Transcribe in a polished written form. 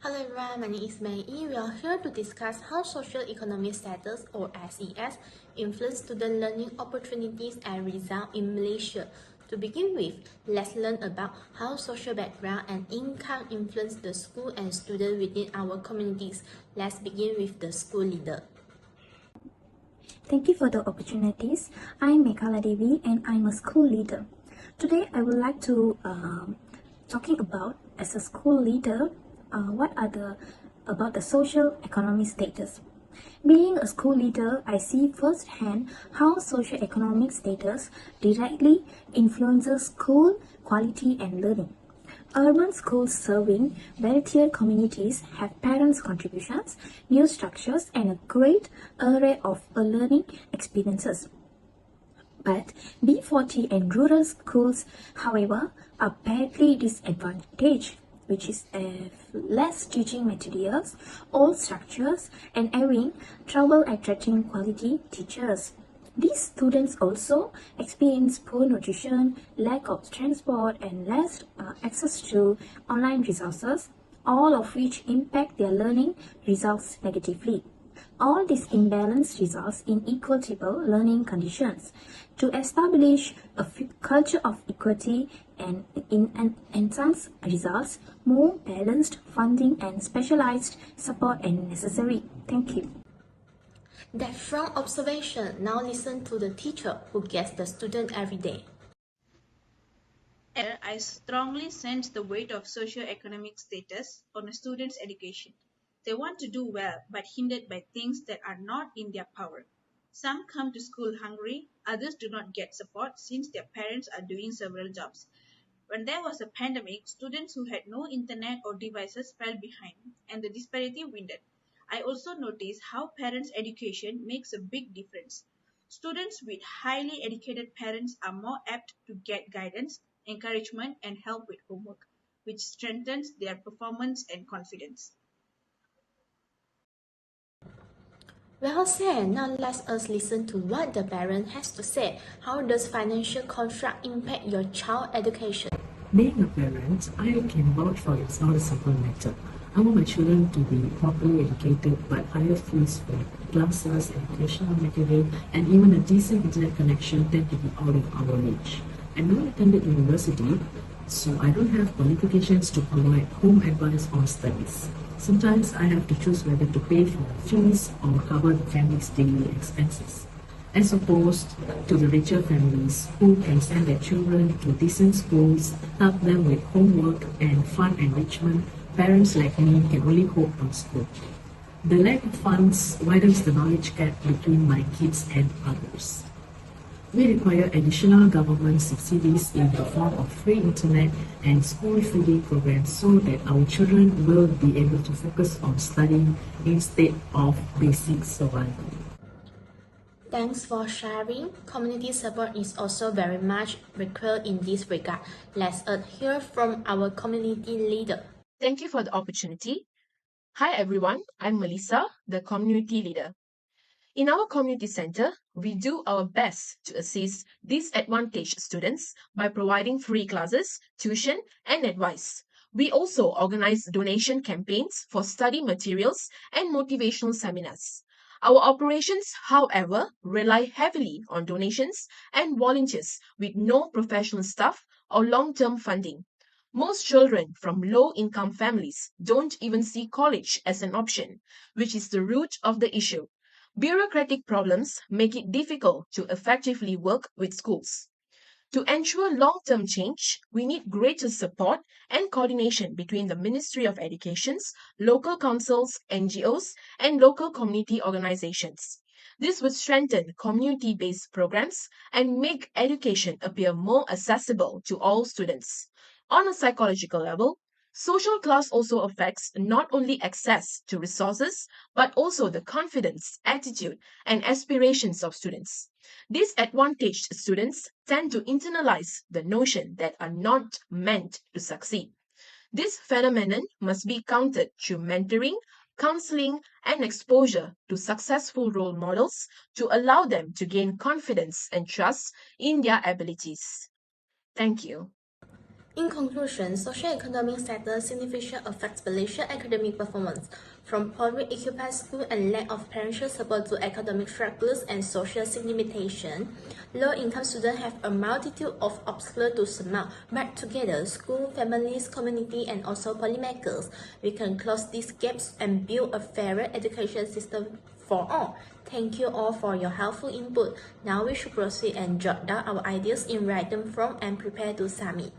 Hello everyone, my name is Mei. We are here to discuss how social economic status or SES influence student learning opportunities and results in Malaysia. To begin with, let's learn about how social background and income influence the school and students within our communities. Let's begin with the school leader. Thank you for the opportunities. I'm Mekhala Devi and I'm a school leader. Today I would like to talking about as a school leader about the social economic status. Being a school leader, I see firsthand how socio-economic status directly influences school quality and learning. Urban schools serving wealthier communities have parents' contributions, new structures, and a great array of learning experiences. But B40 and rural schools, however, are badly disadvantaged, which is less teaching materials, old structures, and having trouble attracting quality teachers. These students also experience poor nutrition, lack of transport, and less access to online resources, all of which impact their learning results negatively. All this imbalance results in equitable learning conditions. To establish a culture of equity and enhance results, more balanced funding and specialized support are necessary. Thank you. That from observation, now listen to the teacher who gets the student every day. I strongly sense the weight of socio-economic status on a student's education. They want to do well, but hindered by things that are not in their power. Some come to school hungry, others do not get support since their parents are doing several jobs. When there was a pandemic, students who had no internet or devices fell behind, and the disparity widened. I also noticed how parents' education makes a big difference. Students with highly educated parents are more apt to get guidance, encouragement, and help with homework, which strengthens their performance and confidence. Well said. Now let us listen to what the parent has to say. How does financial construct impact your child education? Being a parent, I can vouch for it's not a simple matter. I want my children to be properly educated, but higher fees for classes, educational material, and even a decent internet connection tend to be out of our reach. I never attended university, so I don't have qualifications to provide home advice on studies. Sometimes I have to choose whether to pay for fees or cover the family's daily expenses, as opposed to the richer families who can send their children to decent schools, help them with homework and fun enrichment. Parents like me can only hope on school. The lack of funds widens the knowledge gap between my kids and others. We require additional government subsidies in the form of free internet and school feeding programs so that our children will be able to focus on studying instead of basic survival. Thanks for sharing. Community support is also very much required in this regard. Let's hear from our community leader. Thank you for the opportunity. Hi everyone, I'm Melissa, the community leader. In our community center, we do our best to assist disadvantaged students by providing free classes, tuition, and advice. We also organize donation campaigns for study materials and motivational seminars. Our operations, however, rely heavily on donations and volunteers with no professional staff or long-term funding. Most children from low-income families don't even see college as an option, which is the root of the issue. Bureaucratic problems make it difficult to effectively work with schools. To ensure long-term change, we need greater support and coordination between the Ministry of Education's, local councils, NGOs, and local community organizations. This would strengthen community-based programs and make education appear more accessible to all students. On a psychological level, social class also affects not only access to resources, but also the confidence, attitude, and aspirations of students. Disadvantaged students tend to internalize the notion that are not meant to succeed. This phenomenon must be countered through mentoring, counseling, and exposure to successful role models to allow them to gain confidence and trust in their abilities. Thank you. In conclusion, socioeconomic status significantly affects Malaysia's academic performance, from poorly equipped schools and lack of parental support to academic struggles and social stigmatization. Low-income students have a multitude of obstacles to surmount, but together, school, families, community, and also policymakers, we can close these gaps and build a fairer education system for all. Thank you all for your helpful input. Now we should proceed and jot down our ideas in written form and prepare to submit.